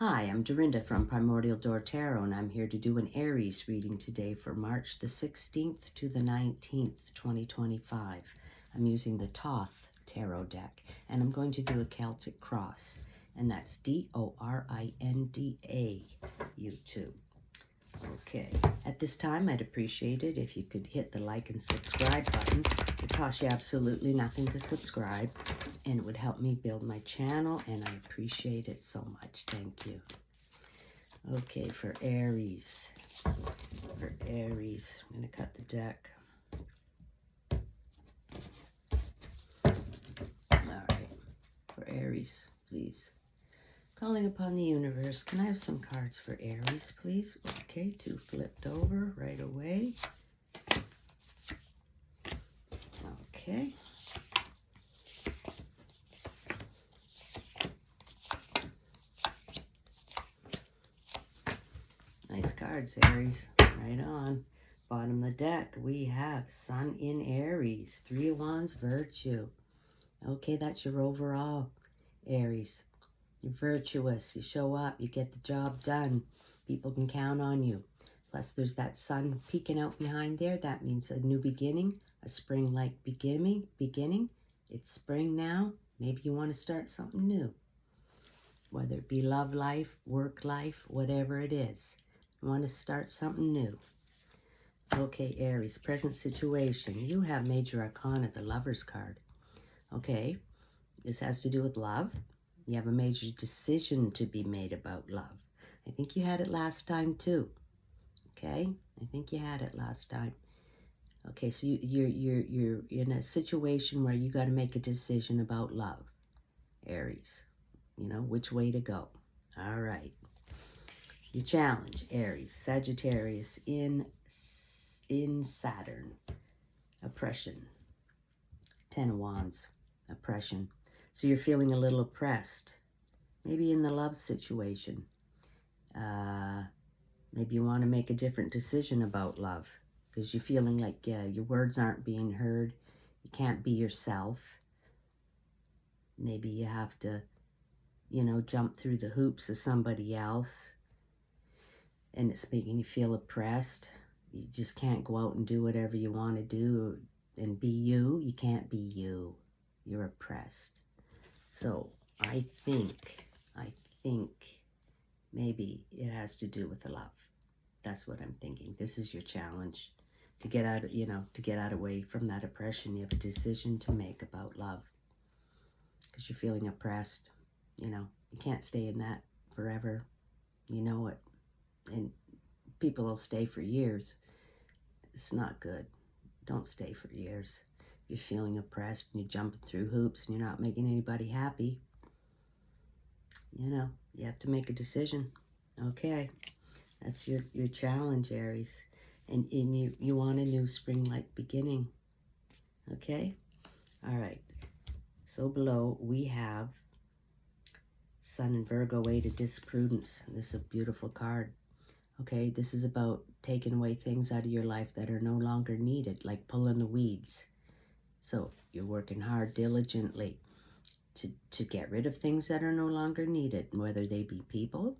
Hi, I'm Dorinda from Primordial Door Tarot, and I'm here to do an Aries reading today for March the 16th to the 19th, 2025. I'm using the Thoth Tarot deck, and I'm going to do a Celtic cross, and that's D-O-R-I-N-D-A, you two. Okay, at this time, I'd appreciate it if you could hit the like and subscribe button. It costs you absolutely nothing to subscribe, and it would help me build my channel, and I appreciate it so much. Thank you. Okay, for Aries. I'm going to cut the deck. All right, for Aries, please. Calling upon the universe. Can I have some cards for Aries, please? Okay, two flipped over right away. Okay. Nice cards, Aries. Right on. Bottom of the deck, we have Sun in Aries. Three of Wands, Virtue. Okay, that's your overall, Aries. You're virtuous, you show up, you get the job done. People can count on you. Plus there's that sun peeking out behind there. That means a new beginning, a spring-like beginning. It's spring now. Maybe you want to start something new. Whether it be love life, work life, whatever it is. You want to start something new. Okay, Aries, present situation. You have Major Arcana, the Lover's card. Okay, this has to do with love. You have a major decision to be made about love. I think you had it last time too. Okay, I think you had it last time. Okay, so you're in a situation where you got to make a decision about love, Aries. You know which way to go. All right. Your challenge, Aries, Sagittarius in Saturn. Oppression. Ten of Wands. Oppression. So you're feeling a little oppressed. Maybe in the love situation. Maybe you want to make a different decision about love because you're feeling like your words aren't being heard. You can't be yourself. Maybe you have to, jump through the hoops of somebody else. And it's making you feel oppressed. You just can't go out and do whatever you want to do and be you. You can't be you. You're oppressed. So I think maybe it has to do with the love. That's what I'm thinking. This is your challenge to get out of, to get out away from that oppression. You have a decision to make about love because you're feeling oppressed. You can't stay in that forever. You know it. And people will stay for years. It's not good. Don't stay for years. You're feeling oppressed and you're jumping through hoops and you're not making anybody happy. You have to make a decision. Okay, that's your challenge, Aries. And you want a new spring-like beginning. Okay? All right. So below, we have Sun in Virgo, way to disprudence. This is a beautiful card. Okay, this is about taking away things out of your life that are no longer needed, like pulling the weeds. So you're working hard, diligently, to get rid of things that are no longer needed, whether they be people,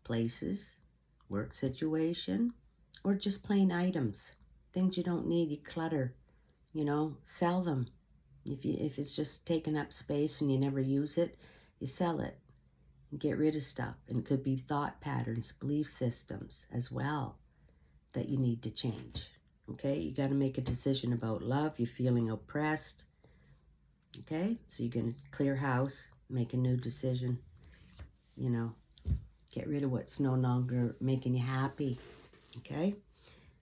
places, work situation, or just plain items. Things you don't need, you clutter, sell them. If it's just taking up space and you never use it, you sell it and get rid of stuff. And it could be thought patterns, belief systems as well that you need to change. Okay, you got to make a decision about love. You're feeling oppressed. Okay, so you're going to clear house, make a new decision, get rid of what's no longer making you happy. Okay,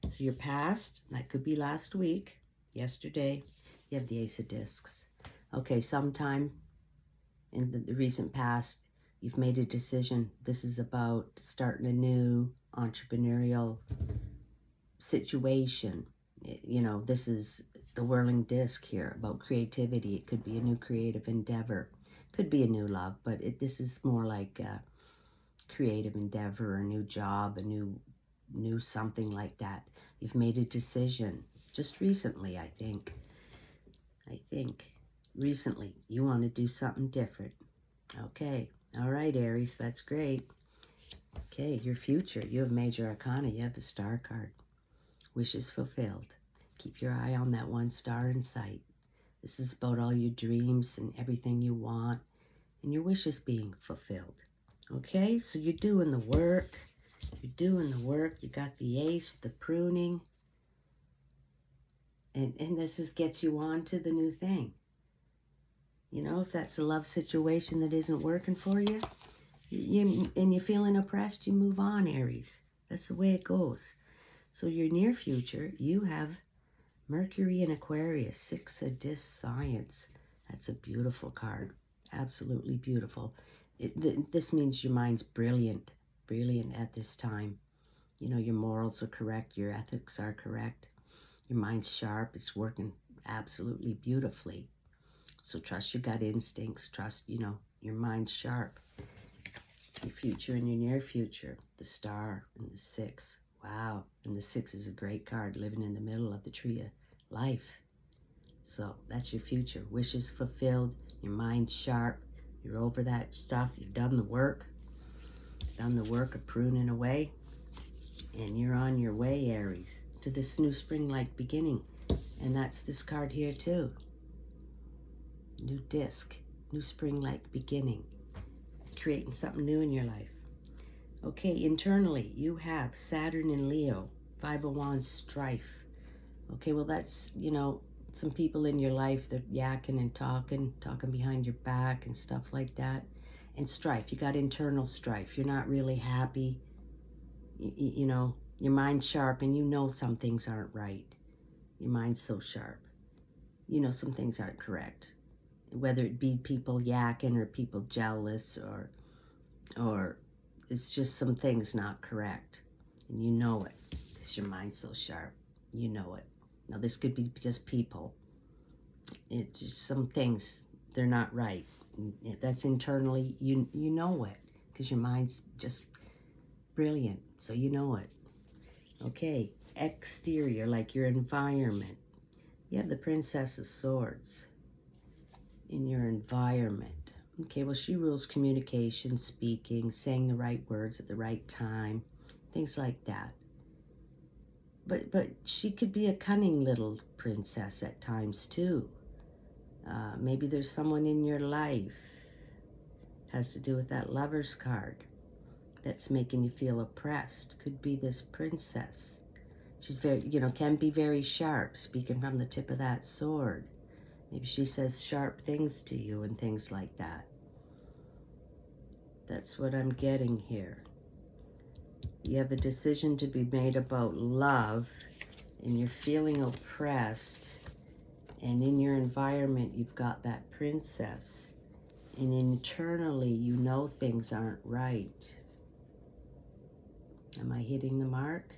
so your past, that could be last week, yesterday, you have the Ace of Discs. Okay, sometime in the recent past, you've made a decision. This is about starting a new entrepreneurial situation. This is the whirling disc here about creativity. It could be a new creative endeavor. Could be a new love, but this is more like a creative endeavor, a new job, a new something like that. You've made a decision just recently, I think. Recently you want to do something different. Okay, All right, Aries, that's great. Okay, your future. You have Major Arcana. You have the Star card. Wishes fulfilled. Keep your eye on that one star in sight. This is about all your dreams and everything you want and your wishes being fulfilled. Okay, so you're doing the work. You're doing the work. You got the ace, the pruning. And this gets you on to the new thing. You know, if that's a love situation that isn't working for you, and you're feeling oppressed, you move on, Aries. That's the way it goes. So your near future, you have Mercury in Aquarius, 6 of Discs, Science. That's a beautiful card. Absolutely beautiful. This means your mind's brilliant at this time. You know, your morals are correct. Your ethics are correct. Your mind's sharp. It's working absolutely beautifully. So trust your gut instincts. Trust, you know, your mind's sharp. Your future and your near future. The Star and the 6. Wow. And the 6 is a great card, living in the middle of the tree of life. So that's your future. Wishes fulfilled. Your mind's sharp. You're over that stuff. You've done the work. Done the work of pruning away. And you're on your way, Aries, to this new spring-like beginning. And that's this card here too. New disc. New spring-like beginning. Creating something new in your life. Okay, internally, you have Saturn in Leo. 5 of Wands, strife. Okay, well that's, you know, some people in your life, they're yakking and talking behind your back and stuff like that. And strife, you got internal strife. You're not really happy. You know, your mind's sharp and you know some things aren't right. Your mind's so sharp. You know some things aren't correct. Whether it be people yakking or people jealous or it's just some things not correct. And you know it because your mind's so sharp. You know it. Now, this could be just people. It's just some things, they're not right. That's internally, you know it, because your mind's just brilliant, so you know it. Okay, exterior, like your environment. You have the Princess of Swords in your environment. Okay, well, she rules communication, speaking, saying the right words at the right time, things like that. But she could be a cunning little princess at times too. Maybe there's someone in your life, has to do with that Lover's card, that's making you feel oppressed. Could be this princess. She's very, you know, can be very sharp, speaking from the tip of that sword. Maybe she says sharp things to you and things like that. That's what I'm getting here. You have a decision to be made about love, and you're feeling oppressed, and in your environment you've got that princess, and internally you know things aren't right. Am I hitting the mark?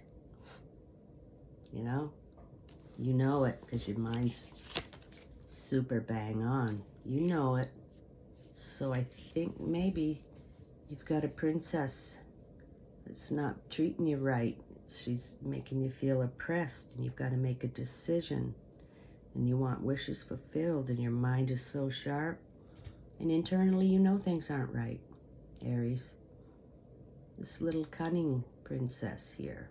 You know it because your mind's super bang on. You know it. So I think maybe you've got a princess that's not treating you right. She's making you feel oppressed, and you've got to make a decision, and you want wishes fulfilled, and your mind is so sharp, and internally you know things aren't right, Aries. This little cunning princess here,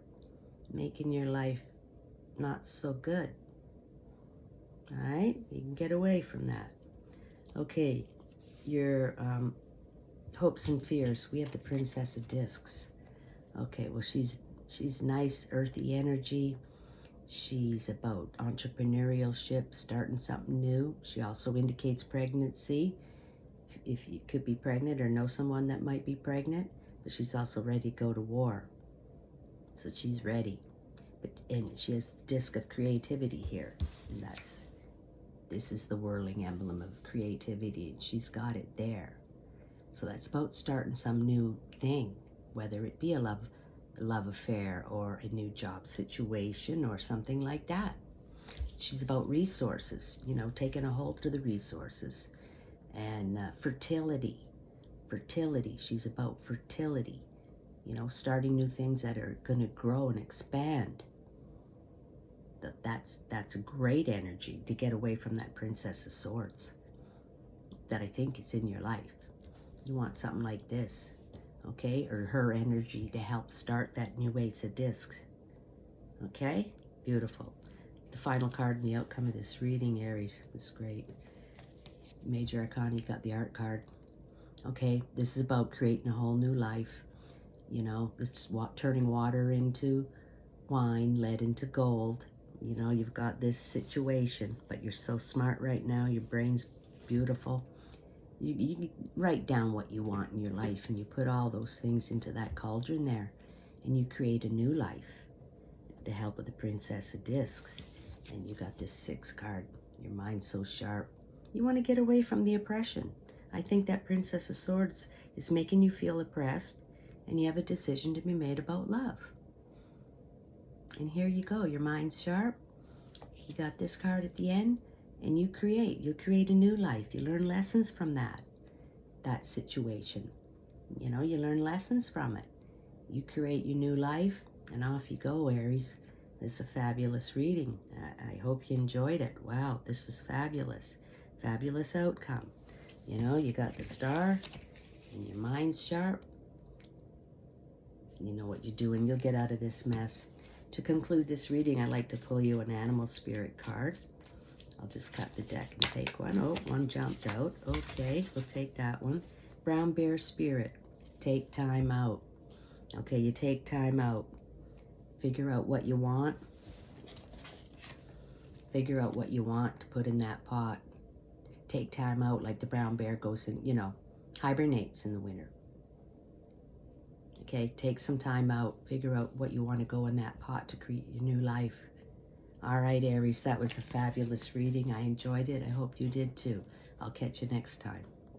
making your life not so good. All right, you can get away from that. Okay, your hopes and fears. We have the Princess of Discs. Okay, well, she's nice, earthy energy. She's about entrepreneurship, starting something new. She also indicates pregnancy, if you could be pregnant or know someone that might be pregnant. But she's also ready to go to war. So she's ready. And she has the disc of creativity here. And this is the whirling emblem of creativity, and she's got it there. So that's about starting some new thing, whether it be a love affair or a new job situation or something like that. She's about resources, you know, taking a hold of the resources. And fertility. She's about fertility, you know, starting new things that are going to grow and expand. That's a great energy to get away from that Princess of Swords that I think is in your life. You want something like this, okay? Or her energy to help start that new Ace of Discs, okay? Beautiful. The final card and the outcome of this reading, Aries, is great. Major Arcana, you got the art card. Okay, this is about creating a whole new life. You know, this is turning water into wine, lead into gold. You know, you've got this situation, but you're so smart right now. Your brain's beautiful. You write down what you want in your life, and you put all those things into that cauldron there, and you create a new life with the help of the Princess of Discs. And you got this 6 card. Your mind's so sharp. You want to get away from the oppression. I think that Princess of Swords is making you feel oppressed, and you have a decision to be made about love. And here you go. Your mind's sharp. You got this card at the end, and you create a new life. You learn lessons from that situation. You know, you learn lessons from it. You create your new life, and off you go, Aries. This is a fabulous reading. I hope you enjoyed it. Wow, this is fabulous. Fabulous outcome. You know, you got the star, and your mind's sharp. You know what you're doing. You'll get out of this mess. To conclude this reading, I'd like to pull you an animal spirit card. I'll just cut the deck and take one. Oh, one jumped out. Okay, we'll take that one. Brown bear spirit. Take time out. Okay, you take time out. Figure out what you want. Figure out what you want to put in that pot. Take time out like the brown bear goes in, you know, hibernates in the winter. Okay, take some time out. Figure out what you want to go in that pot to create your new life. All right, Aries, that was a fabulous reading. I enjoyed it. I hope you did too. I'll catch you next time.